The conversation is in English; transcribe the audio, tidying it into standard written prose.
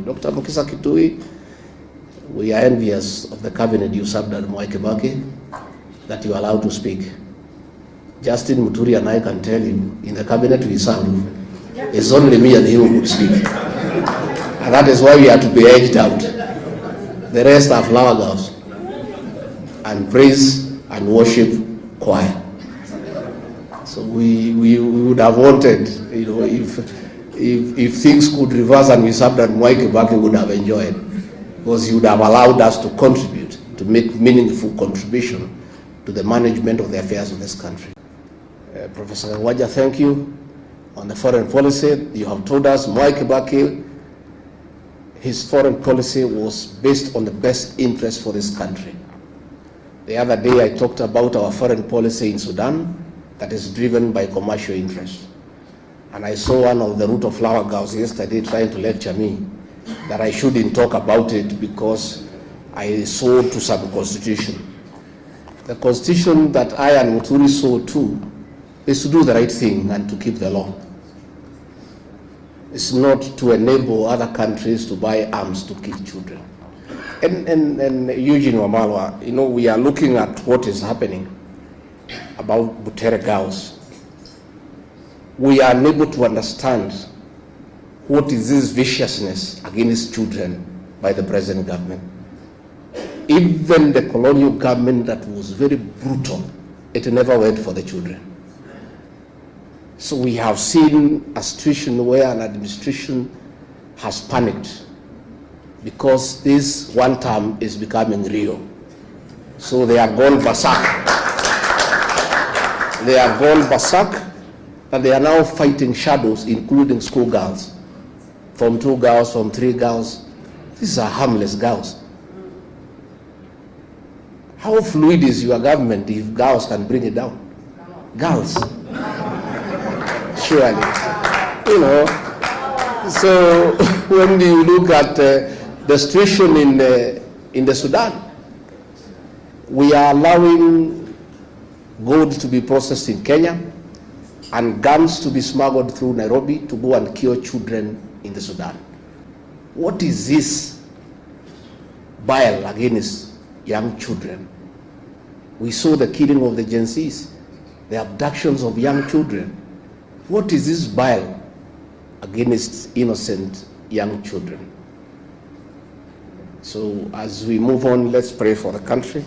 Dr. Mukisa Kitui, we are envious of the cabinet you served at Mwai Kibaki, that you are allowed to speak. Justin Muturi and I can tell you, in the cabinet we served, it's only me and him who would speak. And that is why we have to be edged out. The rest are flower girls and praise and worship choir. So we would have wanted, if things could reverse and we served at Mwai Kibaki, we would have enjoyed, because he would have allowed us to contribute, to make meaningful contribution to the management of the affairs of this country. Professor Gachagua, thank you. On the foreign policy, you have told us Mwai Kibaki, his foreign policy was based on the best interest for this country. The other day I talked about our foreign policy in Sudan that is driven by commercial interests. And I saw one of the Ruto flower girls yesterday trying to lecture me that I shouldn't talk about it because I sold to some constitution. The constitution that I and Muturi sold to is to do the right thing and to keep the law. It's not to enable other countries to buy arms to kill children. And Eugene Wamalwa, we are looking at what is happening about Butere girls. We are unable to understand what is this viciousness against children by the present government. Even the colonial government that was very brutal, it never went for the children. So we have seen a situation where an administration has panicked because this one term is becoming real. So they have gone berserk. They have gone berserk, and they are now fighting shadows, including schoolgirls. From 2 girls, from 3 girls. These are harmless girls. How fluid is your government if girls can bring it down? Girls. Surely. So when you look at the situation in the Sudan, we are allowing gold to be processed in Kenya and guns to be smuggled through Nairobi to go and kill children in the Sudan. What is this bile against young children? We saw the killing of the Gen Zs, the abductions of young children. What is this bile against innocent young children? So as we move on, let's pray for the country.